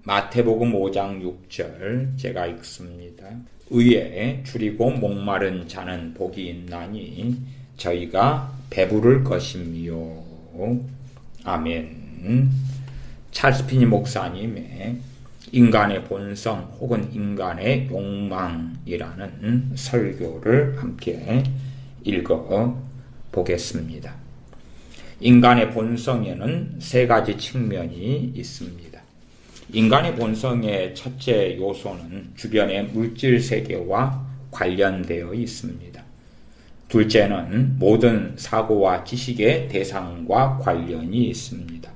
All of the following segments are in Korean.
마태복음 5장 6절 제가 읽습니다. 의에 줄이고 목마른 자는 복이 있나니 저희가 배부를 것이며. 아멘. 찰스 피니 목사님의 인간의 본성 혹은 인간의 욕망이라는 설교를 함께 읽어 보겠습니다. 인간의 본성에는 세 가지 측면이 있습니다. 인간의 본성의 첫째 요소는 주변의 물질 세계와 관련되어 있습니다. 둘째는 모든 사고와 지식의 대상과 관련이 있습니다.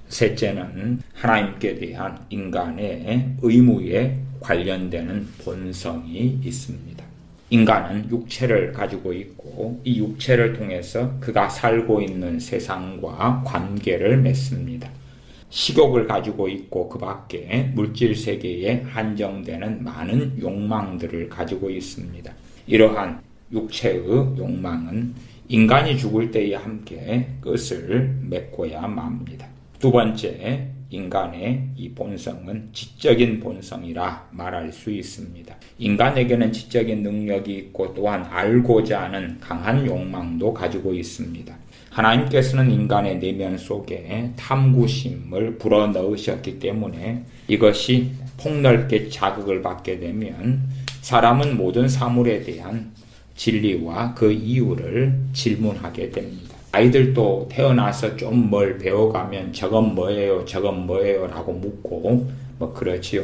셋째는 하나님께 대한 인간의 의무에 관련되는 본성이 있습니다. 인간은 육체를 가지고 있고 이 육체를 통해서 그가 살고 있는 세상과 관계를 맺습니다. 식욕을 가지고 있고 그 밖에 물질 세계에 한정되는 많은 욕망들을 가지고 있습니다. 이러한 육체의 욕망은 인간이 죽을 때에 함께 끝을 맺고야 맙니다. 두 번째, 인간의 이 본성은 지적인 본성이라 말할 수 있습니다. 인간에게는 지적인 능력이 있고 또한 알고자 하는 강한 욕망도 가지고 있습니다. 하나님께서는 인간의 내면 속에 탐구심을 불어넣으셨기 때문에 이것이 폭넓게 자극을 받게 되면 사람은 모든 사물에 대한 진리와 그 이유를 질문하게 됩니다. 아이들도 태어나서 좀 뭘 배워가면 저건 뭐예요, 저건 뭐예요 라고 묻고 그렇지요.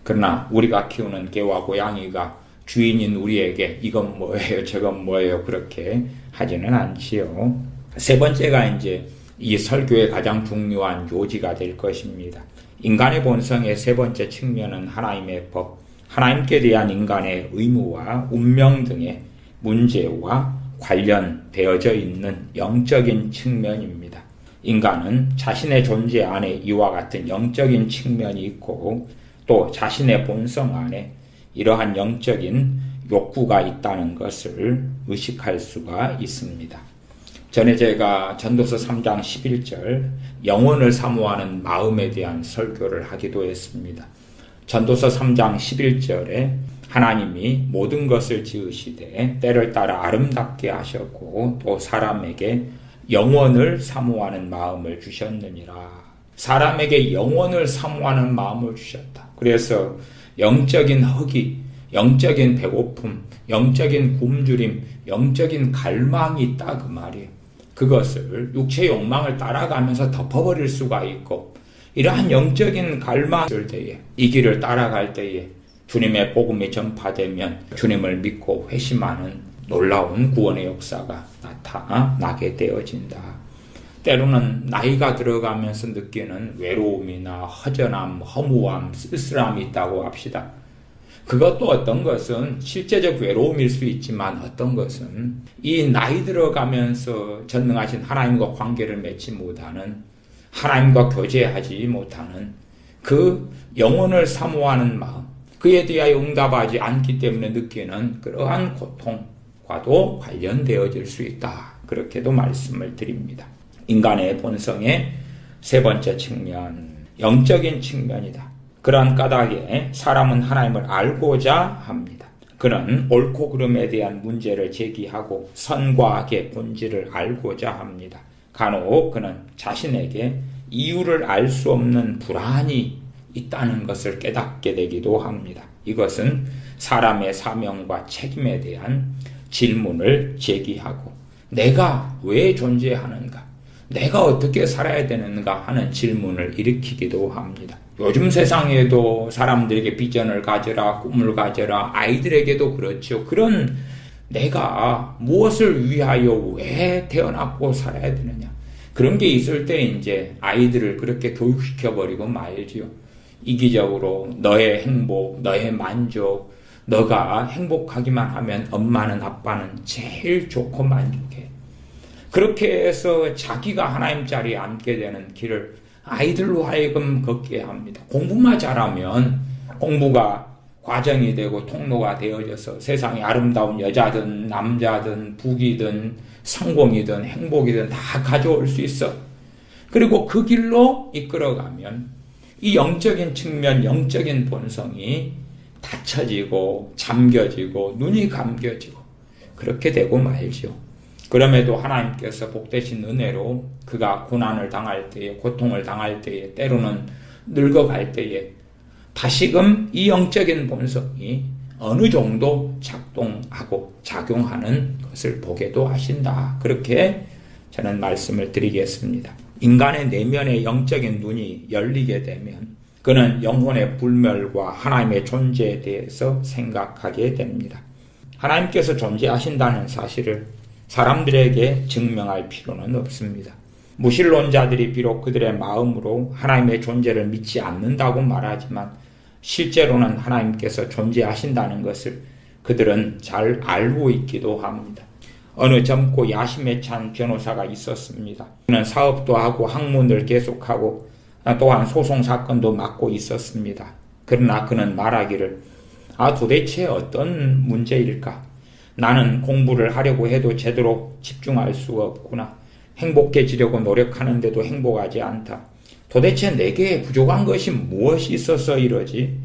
그러나 우리가 키우는 개와 고양이가 주인인 우리에게 이건 뭐예요, 저건 뭐예요 그렇게 하지는 않지요. 세 번째가 이제 이 설교의 가장 중요한 요지가 될 것입니다. 인간의 본성의 세 번째 측면은 하나님의 법, 하나님께 대한 인간의 의무와 운명 등의 문제와 관련되어져 있는 영적인 측면입니다. 인간은 자신의 존재 안에 이와 같은 영적인 측면이 있고 또 자신의 본성 안에 이러한 영적인 욕구가 있다는 것을 의식할 수가 있습니다. 전에 제가 전도서 3장 11절 영혼을 사모하는 마음에 대한 설교를 하기도 했습니다. 전도서 3장 11절에 하나님이 모든 것을 지으시되 때를 따라 아름답게 하셨고 또 사람에게 영원을 사모하는 마음을 주셨느니라. 사람에게 영원을 사모하는 마음을 주셨다. 그래서 영적인 허기, 영적인 배고픔, 영적인 굶주림, 영적인 갈망이 있다 그 말이에요. 그것을 육체의 욕망을 따라가면서 덮어버릴 수가 있고 이러한 영적인 갈망을 때에 이 길을 따라갈 때에 주님의 복음이 전파되면 주님을 믿고 회심하는 놀라운 구원의 역사가 나타나게 되어진다. 때로는 나이가 들어가면서 느끼는 외로움이나 허전함, 허무함, 쓸쓸함이 있다고 합시다. 그것도 어떤 것은 실제적 외로움일 수 있지만 어떤 것은 이 나이 들어가면서 전능하신 하나님과 관계를 맺지 못하는 하나님과 교제하지 못하는 그 영혼을 사모하는 마음 그에 대하여 응답하지 않기 때문에 느끼는 그러한 고통과도 관련되어질 수 있다. 그렇게도 말씀을 드립니다. 인간의 본성의 세 번째 측면, 영적인 측면이다. 그러한 까닭에 사람은 하나님을 알고자 합니다. 그는 옳고 그름에 대한 문제를 제기하고 선과 악의 본질을 알고자 합니다. 간혹 그는 자신에게 이유를 알 수 없는 불안이 있다는 것을 깨닫게 되기도 합니다. 이것은 사람의 사명과 책임에 대한 질문을 제기하고 내가 왜 존재하는가? 내가 어떻게 살아야 되는가 하는 질문을 일으키기도 합니다. 요즘 세상에도 사람들에게 비전을 가져라, 꿈을 가져라, 아이들에게도 그렇죠. 그런 내가 무엇을 위하여 왜 태어났고 살아야 되느냐. 그런 게 있을 때 이제 아이들을 그렇게 교육시켜버리고 말지요. 이기적으로 너의 행복, 너의 만족, 너가 행복하기만 하면 엄마는 아빠는 제일 좋고 만족해. 그렇게 해서 자기가 하나님 자리에 앉게 되는 길을 아이들로 하여금 걷게 합니다. 공부만 잘하면 공부가 과정이 되고 통로가 되어져서 세상에 아름다운 여자든 남자든 부귀든 성공이든 행복이든 다 가져올 수 있어. 그리고 그 길로 이끌어가면 이 영적인 측면, 영적인 본성이 닫혀지고 잠겨지고 눈이 감겨지고 그렇게 되고 말죠. 그럼에도 하나님께서 복되신 은혜로 그가 고난을 당할 때에, 고통을 당할 때에, 때로는 늙어갈 때에 다시금 이 영적인 본성이 어느 정도 작동하고 작용하는 것을 보게도 하신다. 그렇게 저는 말씀을 드리겠습니다. 인간의 내면의 영적인 눈이 열리게 되면 그는 영혼의 불멸과 하나님의 존재에 대해서 생각하게 됩니다. 하나님께서 존재하신다는 사실을 사람들에게 증명할 필요는 없습니다. 무신론자들이 비록 그들의 마음으로 하나님의 존재를 믿지 않는다고 말하지만 실제로는 하나님께서 존재하신다는 것을 그들은 잘 알고 있기도 합니다. 어느 젊고 야심에 찬 변호사가 있었습니다. 그는 사업도 하고 학문을 계속하고 또한 소송사건도 맡고 있었습니다. 그러나 그는 말하기를 도대체 어떤 문제일까? 나는 공부를 하려고 해도 제대로 집중할 수가 없구나. 행복해지려고 노력하는데도 행복하지 않다. 도대체 내게 부족한 것이 무엇이 있어서 이러지?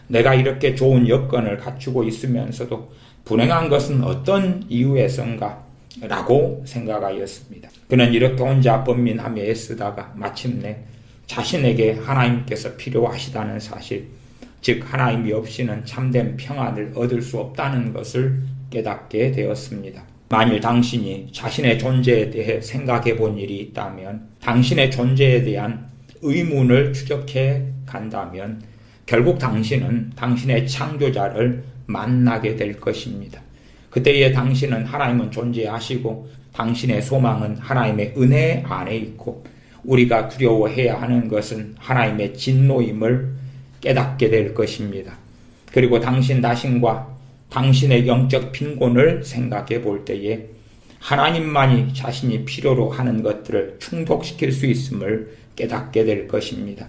내가 이렇게 좋은 여건을 갖추고 있으면서도 불행한 것은 어떤 이유에선가? 라고 생각하였습니다. 그는 이렇게 혼자 번민하며 애쓰다가 마침내 자신에게 하나님께서 필요하시다는 사실, 즉 하나님이 없이는 참된 평안을 얻을 수 없다는 것을 깨닫게 되었습니다. 만일 당신이 자신의 존재에 대해 생각해 본 일이 있다면, 당신의 존재에 대한 의문을 추적해 간다면 결국 당신은 당신의 창조자를 만나게 될 것입니다. 그때에 당신은 하나님은 존재하시고 당신의 소망은 하나님의 은혜 안에 있고 우리가 두려워해야 하는 것은 하나님의 진노임을 깨닫게 될 것입니다. 그리고 당신 자신과 당신의 영적 빈곤을 생각해 볼 때에 하나님만이 자신이 필요로 하는 것들을 충족시킬 수 있음을 깨닫게 될 것입니다.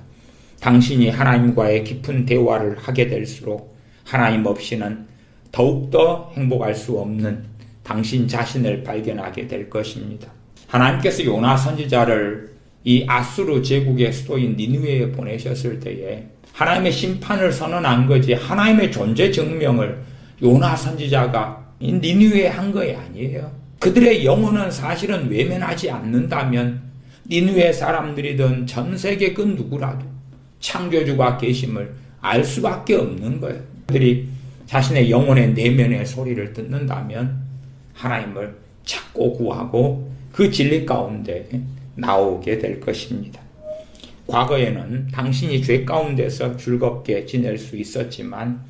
당신이 하나님과의 깊은 대화를 하게 될수록 하나님 없이는 더욱더 행복할 수 없는 당신 자신을 발견하게 될 것입니다. 하나님께서 요나 선지자를 이 아수르 제국의 수도인 니느웨에 보내셨을 때에 하나님의 심판을 선언한 거지 하나님의 존재 증명을 요나 선지자가 니느웨에 한 것이 아니에요. 그들의 영혼은 사실은 외면하지 않는다면 니느웨 사람들이든 전 세계 그 누구라도 창조주가 계심을 알 수밖에 없는 거예요. 그들이 자신의 영혼의 내면의 소리를 듣는다면 하나님을 찾고 구하고 그 진리 가운데 나오게 될 것입니다. 과거에는 당신이 죄 가운데서 즐겁게 지낼 수 있었지만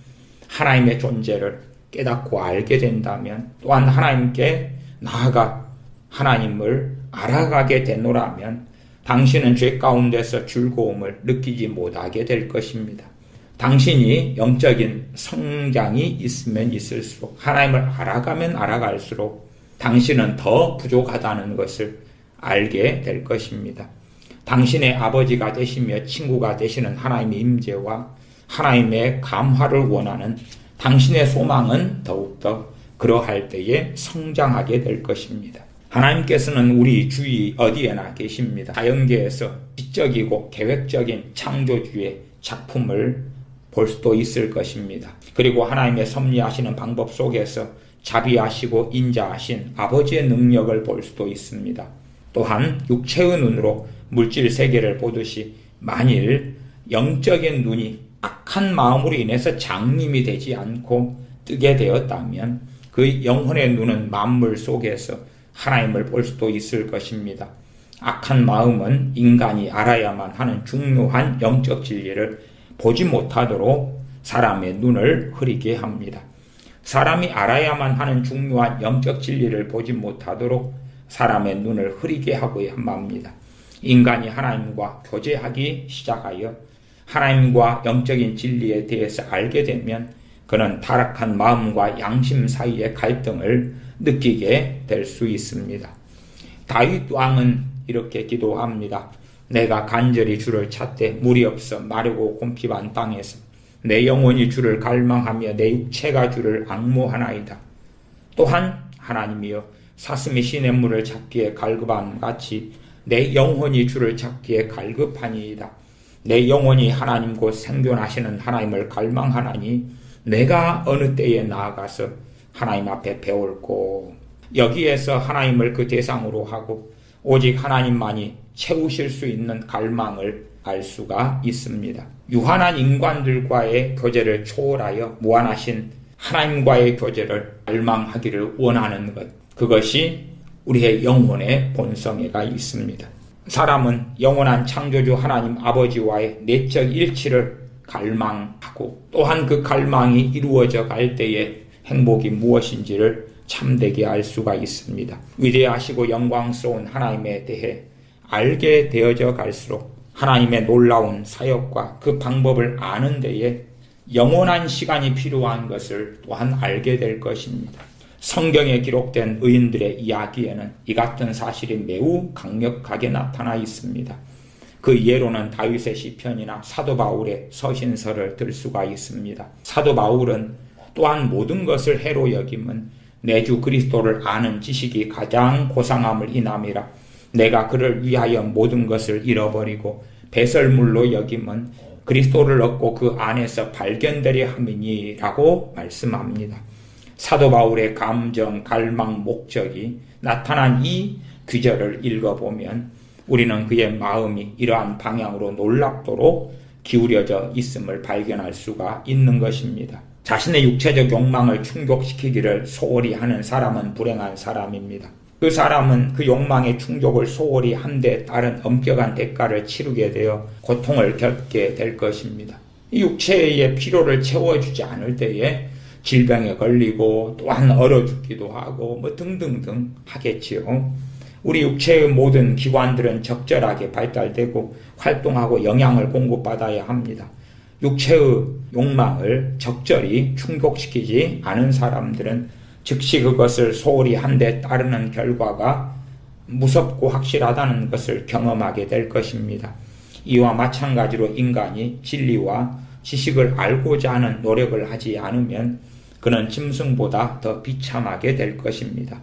하나님의 존재를 깨닫고 알게 된다면 또한 하나님께 나아가 하나님을 알아가게 되노라면 당신은 죄 가운데서 즐거움을 느끼지 못하게 될 것입니다. 당신이 영적인 성장이 있으면 있을수록 하나님을 알아가면 알아갈수록 당신은 더 부족하다는 것을 알게 될 것입니다. 당신의 아버지가 되시며 친구가 되시는 하나님의 임재와 하나님의 감화를 원하는 당신의 소망은 더욱더 그러할 때에 성장하게 될 것입니다. 하나님께서는 우리 주위 어디에나 계십니다. 자연계에서 지적이고 계획적인 창조주의 작품을 볼 수도 있을 것입니다. 그리고 하나님의 섭리하시는 방법 속에서 자비하시고 인자하신 아버지의 능력을 볼 수도 있습니다. 또한 육체의 눈으로 물질 세계를 보듯이 만일 영적인 눈이 악한 마음으로 인해서 장님이 되지 않고 뜨게 되었다면 그 영혼의 눈은 만물 속에서 하나님을 볼 수도 있을 것입니다. 악한 마음은 인간이 알아야만 하는 중요한 영적 진리를 보지 못하도록 사람의 눈을 흐리게 합니다. 사람이 알아야만 하는 중요한 영적 진리를 보지 못하도록 사람의 눈을 흐리게 하고야만 합니다. 인간이 하나님과 교제하기 시작하여 하나님과 영적인 진리에 대해서 알게 되면 그는 타락한 마음과 양심 사이의 갈등을 느끼게 될 수 있습니다. 다윗 왕은 이렇게 기도합니다. 내가 간절히 주를 찾되 물이 없어 마르고 곰핍한 땅에서 내 영혼이 주를 갈망하며 내 육체가 주를 앙모하나이다. 또한 하나님이여 사슴이 시냇물을 찾기에 갈급함 같이 내 영혼이 주를 찾기에 갈급하니이다. 내 영혼이 하나님 곧 생존하시는 하나님을 갈망하나니 내가 어느 때에 나아가서 하나님 앞에 배울고, 여기에서 하나님을 그 대상으로 하고 오직 하나님만이 채우실 수 있는 갈망을 알 수가 있습니다. 유한한 인간들과의 교제를 초월하여 무한하신 하나님과의 교제를 갈망하기를 원하는 것, 그것이 우리의 영혼의 본성에가 있습니다. 사람은 영원한 창조주 하나님 아버지와의 내적 일치를 갈망하고, 또한 그 갈망이 이루어져 갈 때에 행복이 무엇인지를 참되게 알 수가 있습니다. 위대하시고 영광스러운 하나님에 대해 알게 되어져 갈수록 하나님의 놀라운 사역과 그 방법을 아는 데에 영원한 시간이 필요한 것을 또한 알게 될 것입니다. 성경에 기록된 의인들의 이야기에는 이 같은 사실이 매우 강력하게 나타나 있습니다. 그 예로는 다윗의 시편이나 사도 바울의 서신서를 들 수가 있습니다. 사도 바울은 또한 모든 것을 해로 여김은 내 주 그리스도를 아는 지식이 가장 고상함을 인함이라. 내가 그를 위하여 모든 것을 잃어버리고 배설물로 여김은 그리스도를 얻고 그 안에서 발견되려 함이니라고 말씀합니다. 사도 바울의 감정, 갈망, 목적이 나타난 이 구절을 읽어보면 우리는 그의 마음이 이러한 방향으로 놀랍도록 기울여져 있음을 발견할 수가 있는 것입니다. 자신의 육체적 욕망을 충족시키기를 소홀히 하는 사람은 불행한 사람입니다. 그 사람은 그 욕망의 충족을 소홀히 한 데 따른 엄격한 대가를 치르게 되어 고통을 겪게 될 것입니다. 이 육체의 필요를 채워주지 않을 때에 질병에 걸리고 또한 얼어 죽기도 하고 등등등 하겠지요. 우리 육체의 모든 기관들은 적절하게 발달되고 활동하고 영양을 공급받아야 합니다. 육체의 욕망을 적절히 충족시키지 않은 사람들은 즉시 그것을 소홀히 한 데 따르는 결과가 무섭고 확실하다는 것을 경험하게 될 것입니다. 이와 마찬가지로 인간이 진리와 지식을 알고자 하는 노력을 하지 않으면 그는 짐승보다 더 비참하게 될 것입니다.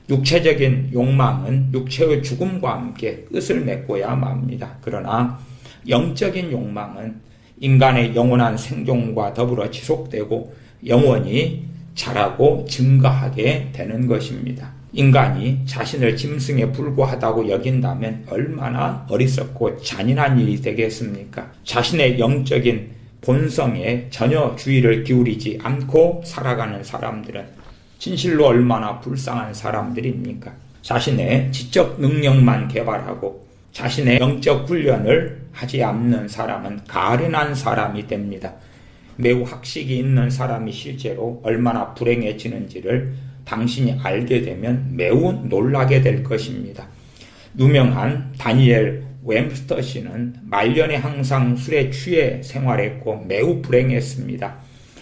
육체적인 욕망은 육체의 죽음과 함께 끝을 맺고야 맙니다. 그러나 영적인 욕망은 인간의 영원한 생존과 더불어 지속되고 영원히 자라고 증가하게 되는 것입니다. 인간이 자신을 짐승에 불과하다고 여긴다면 얼마나 어리석고 잔인한 일이 되겠습니까? 자신의 영적인 본성에 전혀 주의를 기울이지 않고 살아가는 사람들은 진실로 얼마나 불쌍한 사람들입니까? 자신의 지적 능력만 개발하고 자신의 영적 훈련을 하지 않는 사람은 가련한 사람이 됩니다. 매우 학식이 있는 사람이 실제로 얼마나 불행해지는지를 당신이 알게 되면 매우 놀라게 될 것입니다. 유명한 다니엘 웸스터 씨는 말년에 항상 술에 취해 생활했고 매우 불행했습니다.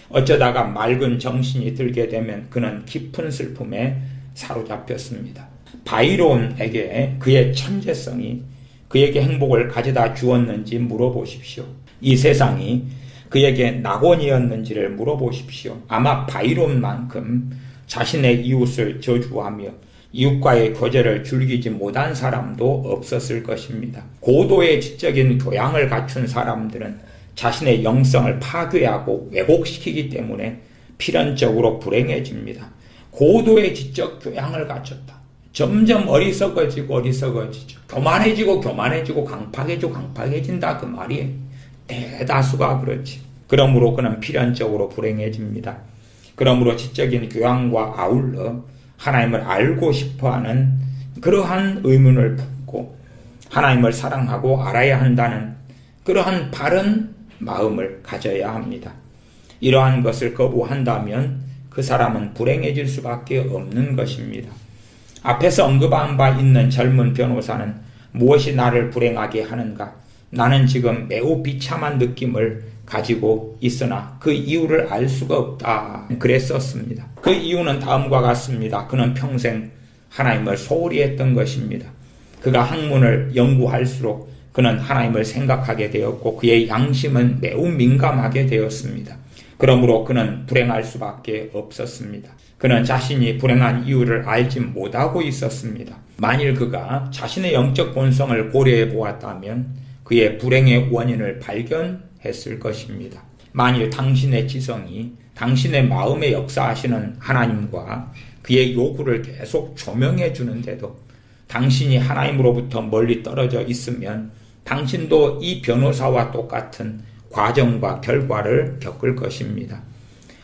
어쩌다가 맑은 정신이 들게 되면 그는 깊은 슬픔에 사로잡혔습니다. 바이론에게 그의 천재성이 그에게 행복을 가져다 주었는지 물어보십시오. 이 세상이 그에게 낙원이었는지를 물어보십시오. 아마 바이론만큼 자신의 이웃을 저주하며 이웃과의 교제를 즐기지 못한 사람도 없었을 것입니다. 고도의 지적인 교양을 갖춘 사람들은 자신의 영성을 파괴하고 왜곡시키기 때문에 필연적으로 불행해집니다. 고도의 지적 교양을 갖췄다. 점점 어리석어지죠. 교만해지고 강팍해진다 그 말이에요. 대다수가 그렇지. 그러므로 그는 필연적으로 불행해집니다. 그러므로 지적인 교양과 아울러 하나님을 알고 싶어하는 그러한 의문을 품고 하나님을 사랑하고 알아야 한다는 그러한 바른 마음을 가져야 합니다. 이러한 것을 거부한다면 그 사람은 불행해질 수밖에 없는 것입니다. 앞에서 언급한 바 있는 젊은 변호사는 무엇이 나를 불행하게 하는가? 나는 지금 매우 비참한 느낌을 가지고 있으나 그 이유를 알 수가 없다. 그랬었습니다. 그 이유는 다음과 같습니다. 그는 평생 하나님을 소홀히 했던 것입니다. 그가 학문을 연구할수록 그는 하나님을 생각하게 되었고 그의 양심은 매우 민감하게 되었습니다. 그러므로 그는 불행할 수밖에 없었습니다. 그는 자신이 불행한 이유를 알지 못하고 있었습니다. 만일 그가 자신의 영적 본성을 고려해 보았다면 그의 불행의 원인을 발견했을 것입니다. 만일 당신의 지성이 당신의 마음에 역사하시는 하나님과 그의 요구를 계속 조명해 주는데도 당신이 하나님으로부터 멀리 떨어져 있으면 당신도 이 변호사와 똑같은 과정과 결과를 겪을 것입니다.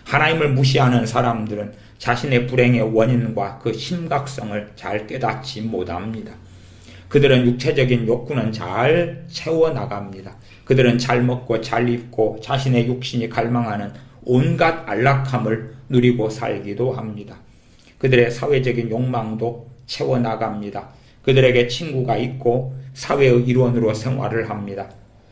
하나님을 무시하는 사람들은 자신의 불행의 원인과 그 심각성을 잘 깨닫지 못합니다. 그들은 육체적인 욕구는 잘 채워나갑니다. 그들은 잘 먹고 잘 입고 자신의 육신이 갈망하는 온갖 안락함을 누리고 살기도 합니다. 그들의 사회적인 욕망도 채워나갑니다. 그들에게 친구가 있고 사회의 일원으로 생활을 합니다.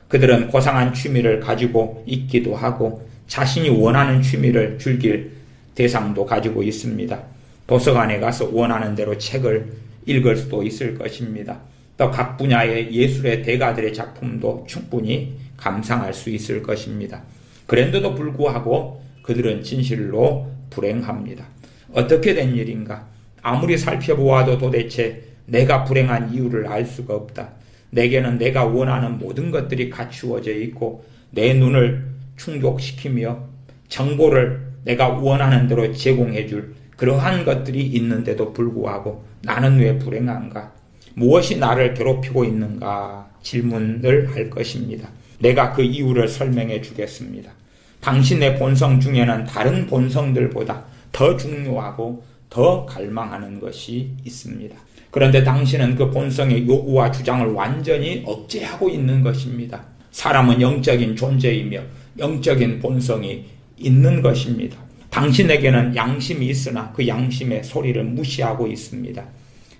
그들은 고상한 취미를 가지고 있기도 하고 자신이 원하는 취미를 즐길 대상도 가지고 있습니다. 도서관에 가서 원하는 대로 책을 읽을 수도 있을 것입니다. 또 각 분야의 예술의 대가들의 작품도 충분히 감상할 수 있을 것입니다. 그런데도 불구하고 그들은 진실로 불행합니다. 어떻게 된 일인가? 아무리 살펴보아도 도대체 내가 불행한 이유를 알 수가 없다. 내게는 내가 원하는 모든 것들이 갖추어져 있고 내 눈을 충족시키며 정보를 내가 원하는 대로 제공해 줄 그러한 것들이 있는데도 불구하고 나는 왜 불행한가? 무엇이 나를 괴롭히고 있는가? 질문을 할 것입니다. 내가 그 이유를 설명해 주겠습니다. 당신의 본성 중에는 다른 본성들보다 더 중요하고 더 갈망하는 것이 있습니다. 그런데 당신은 그 본성의 요구와 주장을 완전히 억제하고 있는 것입니다. 사람은 영적인 존재이며 영적인 본성이 있는 것입니다. 당신에게는 양심이 있으나 그 양심의 소리를 무시하고 있습니다.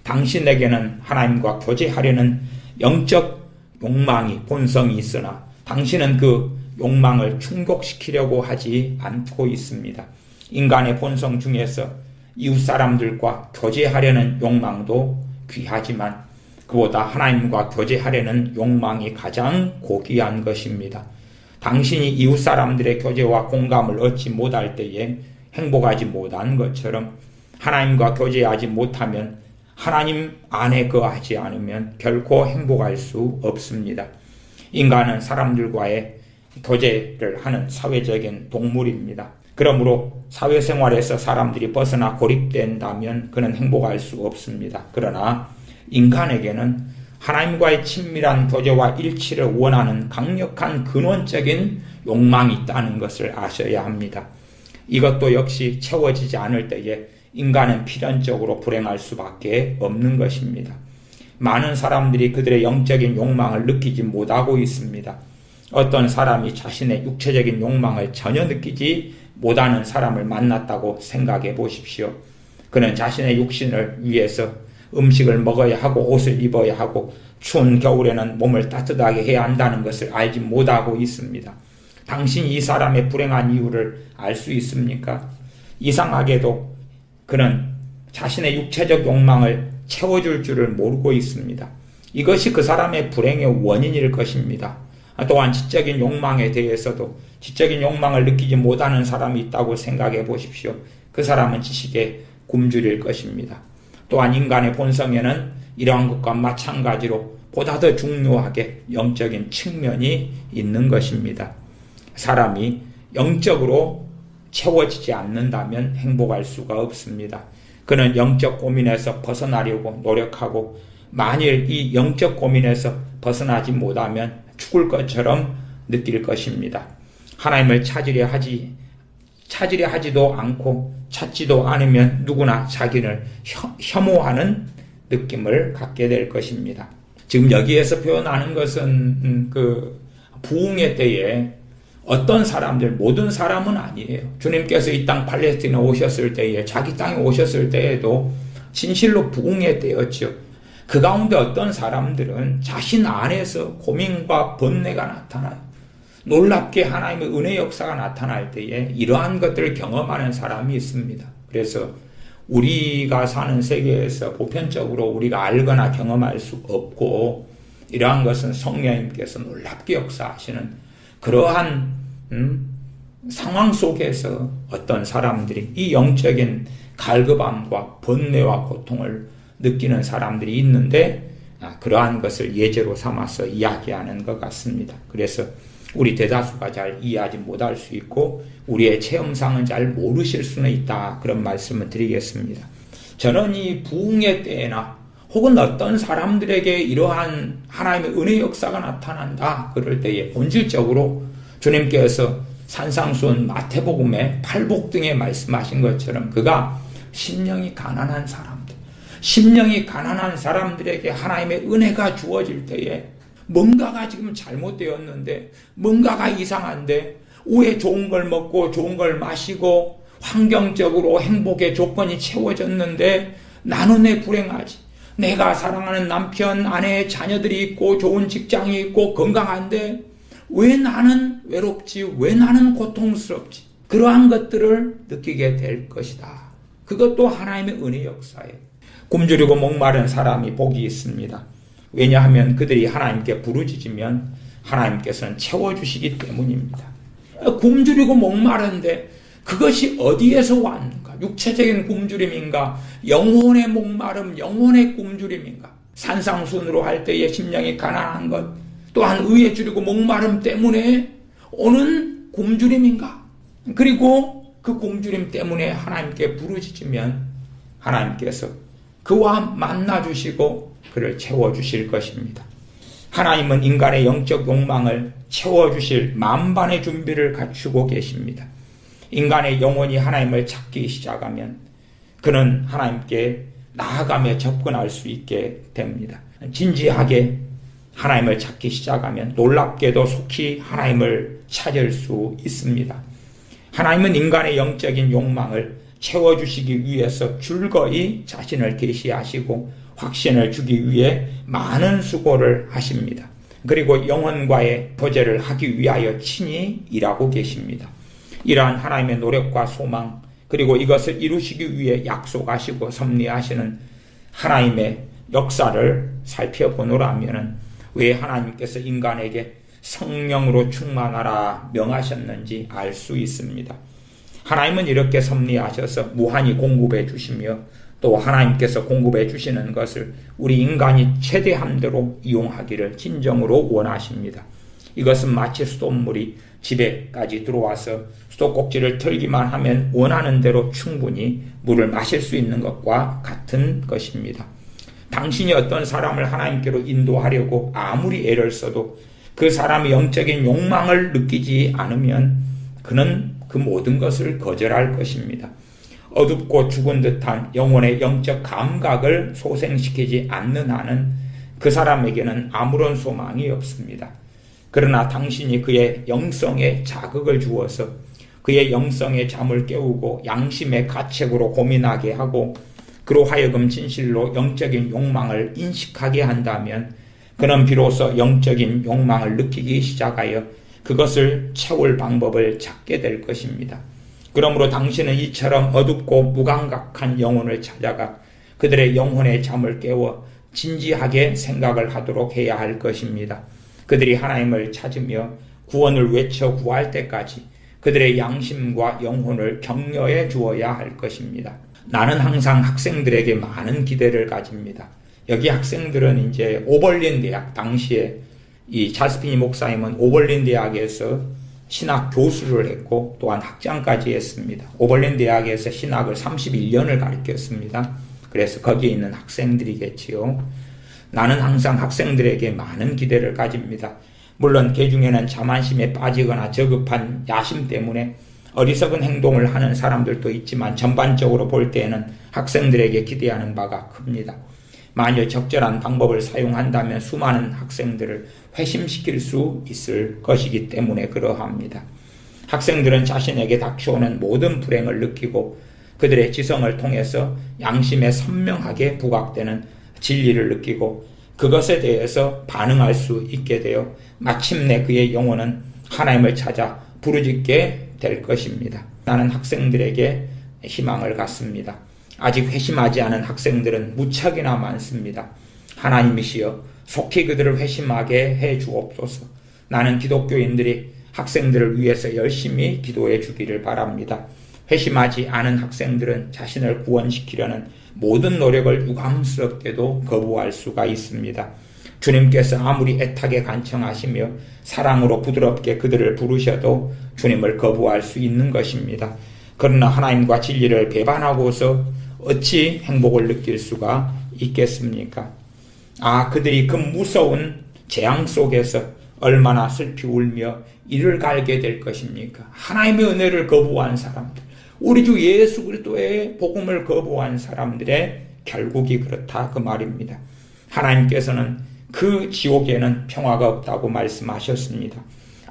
당신에게는 하나님과 교제하려는 영적 욕망이 본성이 있으나 당신은 그 욕망을 충족시키려고 하지 않고 있습니다. 인간의 본성 중에서 이웃 사람들과 교제하려는 욕망도 귀하지만 그보다 하나님과 교제하려는 욕망이 가장 고귀한 것입니다. 당신이 이웃 사람들의 교제와 공감을 얻지 못할 때에 행복하지 못한 것처럼 하나님과 교제하지 못하면 하나님 안에 거하지 않으면 결코 행복할 수 없습니다. 인간은 사람들과의 교제를 하는 사회적인 동물입니다. 그러므로 사회생활에서 사람들이 벗어나 고립된다면 그는 행복할 수 없습니다. 그러나 인간에게는 하나님과의 친밀한 교제와 일치를 원하는 강력한 근원적인 욕망이 있다는 것을 아셔야 합니다. 이것도 역시 채워지지 않을 때에 인간은 필연적으로 불행할 수밖에 없는 것입니다. 많은 사람들이 그들의 영적인 욕망을 느끼지 못하고 있습니다. 어떤 사람이 자신의 육체적인 욕망을 전혀 느끼지 못하는 사람을 만났다고 생각해 보십시오. 그는 자신의 육신을 위해서 음식을 먹어야 하고 옷을 입어야 하고 추운 겨울에는 몸을 따뜻하게 해야 한다는 것을 알지 못하고 있습니다. 당신이 이 사람의 불행한 이유를 알 수 있습니까? 이상하게도 그는 자신의 육체적 욕망을 채워줄 줄을 모르고 있습니다. 이것이 그 사람의 불행의 원인일 것입니다. 또한 지적인 욕망에 대해서도 지적인 욕망을 느끼지 못하는 사람이 있다고 생각해 보십시오. 그 사람은 지식에 굶주릴 것입니다. 또한 인간의 본성에는 이러한 것과 마찬가지로 보다 더 중요하게 영적인 측면이 있는 것입니다. 사람이 영적으로 채워지지 않는다면 행복할 수가 없습니다. 그는 영적 고민에서 벗어나려고 노력하고 만일 이 영적 고민에서 벗어나지 못하면 죽을 것처럼 느낄 것입니다. 하나님을 찾으려 하지도 않고 찾지도 않으면 누구나 자기를 혐오하는 느낌을 갖게 될 것입니다. 지금 여기에서 표현하는 것은 그 부흥의 때에 어떤 사람들, 모든 사람은 아니에요. 주님께서 이 땅 팔레스틴에 오셨을 때에, 자기 땅에 오셨을 때에도 진실로 부흥의 때였죠. 그 가운데 어떤 사람들은 자신 안에서 고민과 번뇌가 나타나요. 놀랍게 하나님의 은혜 역사가 나타날 때에 이러한 것들을 경험하는 사람이 있습니다. 그래서 우리가 사는 세계에서 보편적으로 우리가 알거나 경험할 수 없고 이러한 것은 성령님께서 놀랍게 역사하시는 그러한 상황 속에서 어떤 사람들이 이 영적인 갈급함과 번뇌와 고통을 느끼는 사람들이 있는데 그러한 것을 예제로 삼아서 이야기하는 것 같습니다. 그래서 우리 대다수가 잘 이해하지 못할 수 있고 우리의 체험상은 잘 모르실 수는 있다. 그런 말씀을 드리겠습니다. 저는 이 부흥의 때에나 혹은 어떤 사람들에게 이러한 하나님의 은혜 역사가 나타난다. 그럴 때에 본질적으로 주님께서 산상수훈 마태복음의 팔복등에 말씀하신 것처럼 그가 심령이 가난한 사람들, 심령이 가난한 사람들에게 하나님의 은혜가 주어질 때에 뭔가가 지금 잘못되었는데 뭔가가 이상한데 왜 좋은 걸 먹고 좋은 걸 마시고 환경적으로 행복의 조건이 채워졌는데 나는 왜 불행하지? 내가 사랑하는 남편, 아내, 자녀들이 있고 좋은 직장이 있고 건강한데 왜 나는 외롭지? 왜 나는 고통스럽지? 그러한 것들을 느끼게 될 것이다. 그것도 하나님의 은혜 역사예요. 굶주리고 목마른 사람이 복이 있습니다. 왜냐하면 그들이 하나님께 부르짖으면 하나님께서는 채워주시기 때문입니다. 굶주리고 목마른데 그것이 어디에서 왔는가? 육체적인 굶주림인가? 영혼의 목마름, 영혼의 굶주림인가? 산상순으로 할 때에 심령이 가난한 것, 또한 의에 줄이고 목마름 때문에 오는 굶주림인가? 그리고 그 굶주림 때문에 하나님께 부르짖으면 하나님께서 그와 만나주시고 그를 채워주실 것입니다. 하나님은 인간의 영적 욕망을 채워주실 만반의 준비를 갖추고 계십니다. 인간의 영혼이 하나님을 찾기 시작하면 그는 하나님께 나아가며 접근할 수 있게 됩니다. 진지하게 하나님을 찾기 시작하면 놀랍게도 속히 하나님을 찾을 수 있습니다. 하나님은 인간의 영적인 욕망을 채워주시기 위해서 줄거이 자신을 계시하시고 확신을 주기 위해 많은 수고를 하십니다. 그리고 영혼과의 교제를 하기 위하여 친히 일하고 계십니다. 이러한 하나님의 노력과 소망, 그리고 이것을 이루시기 위해 약속하시고 섭리하시는 하나님의 역사를 살펴보노라면 왜 하나님께서 인간에게 성령으로 충만하라 명하셨는지 알 수 있습니다. 하나님은 이렇게 섭리하셔서 무한히 공급해 주시며 또 하나님께서 공급해 주시는 것을 우리 인간이 최대한대로 이용하기를 진정으로 원하십니다. 이것은 마치 수돗물이 집에까지 들어와서 수도꼭지를 틀기만 하면 원하는 대로 충분히 물을 마실 수 있는 것과 같은 것입니다. 당신이 어떤 사람을 하나님께로 인도하려고 아무리 애를 써도 그 사람의 영적인 욕망을 느끼지 않으면 그는 그 모든 것을 거절할 것입니다. 어둡고 죽은 듯한 영혼의 영적 감각을 소생시키지 않는 한은 그 사람에게는 아무런 소망이 없습니다. 그러나 당신이 그의 영성에 자극을 주어서 그의 영성의 잠을 깨우고 양심의 가책으로 고민하게 하고 그로 하여금 진실로 영적인 욕망을 인식하게 한다면 그는 비로소 영적인 욕망을 느끼기 시작하여 그것을 채울 방법을 찾게 될 것입니다. 그러므로 당신은 이처럼 어둡고 무감각한 영혼을 찾아가 그들의 영혼의 잠을 깨워 진지하게 생각을 하도록 해야 할 것입니다. 그들이 하나님을 찾으며 구원을 외쳐 구할 때까지 그들의 양심과 영혼을 격려해 주어야 할 것입니다. 나는 항상 학생들에게 많은 기대를 가집니다. 여기 학생들은 이제 오벌린 대학, 당시에 이 찰스피니 목사님은 오벌린 대학에서 신학 교수를 했고 또한 학장까지 했습니다. 오벌린 대학에서 신학을 31년을 가르쳤습니다. 그래서 거기에 있는 학생들이겠지요. 나는 항상 학생들에게 많은 기대를 가집니다. 물론 그 중에는 자만심에 빠지거나 저급한 야심 때문에 어리석은 행동을 하는 사람들도 있지만 전반적으로 볼 때에는 학생들에게 기대하는 바가 큽니다. 만일 적절한 방법을 사용한다면 수많은 학생들을 회심시킬 수 있을 것이기 때문에 그러합니다. 학생들은 자신에게 닥쳐오는 모든 불행을 느끼고 그들의 지성을 통해서 양심에 선명하게 부각되는 진리를 느끼고 그것에 대해서 반응할 수 있게 되어 마침내 그의 영혼은 하나님을 찾아 부르짖게 될 것입니다. 나는 학생들에게 희망을 갖습니다. 아직 회심하지 않은 학생들은 무척이나 많습니다. 하나님이시여 속히 그들을 회심하게 해 주옵소서. 나는 기독교인들이 학생들을 위해서 열심히 기도해 주기를 바랍니다. 회심하지 않은 학생들은 자신을 구원시키려는 모든 노력을 유감스럽게도 거부할 수가 있습니다. 주님께서 아무리 애타게 간청하시며 사랑으로 부드럽게 그들을 부르셔도 주님을 거부할 수 있는 것입니다. 그러나 하나님과 진리를 배반하고서 어찌 행복을 느낄 수가 있겠습니까? 그들이 그 무서운 재앙 속에서 얼마나 슬피 울며 이를 갈게 될 것입니까? 하나님의 은혜를 거부한 사람들, 우리 주 예수 그리스도의 복음을 거부한 사람들의 결국이 그렇다 그 말입니다. 하나님께서는 그 지옥에는 평화가 없다고 말씀하셨습니다.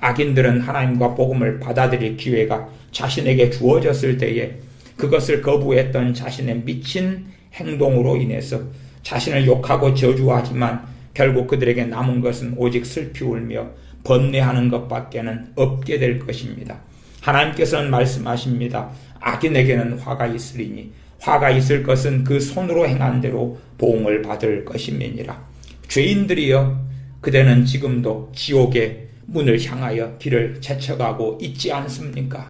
악인들은 하나님과 복음을 받아들일 기회가 자신에게 주어졌을 때에 그것을 거부했던 자신의 미친 행동으로 인해서 자신을 욕하고 저주하지만 결국 그들에게 남은 것은 오직 슬피 울며 번뇌하는 것밖에는 없게 될 것입니다. 하나님께서는 말씀하십니다. 악인에게는 화가 있으리니 화가 있을 것은 그 손으로 행한 대로 보응을 받을 것임이니라. 죄인들이여, 그대는 지금도 지옥의 문을 향하여 길을 제쳐가고 있지 않습니까?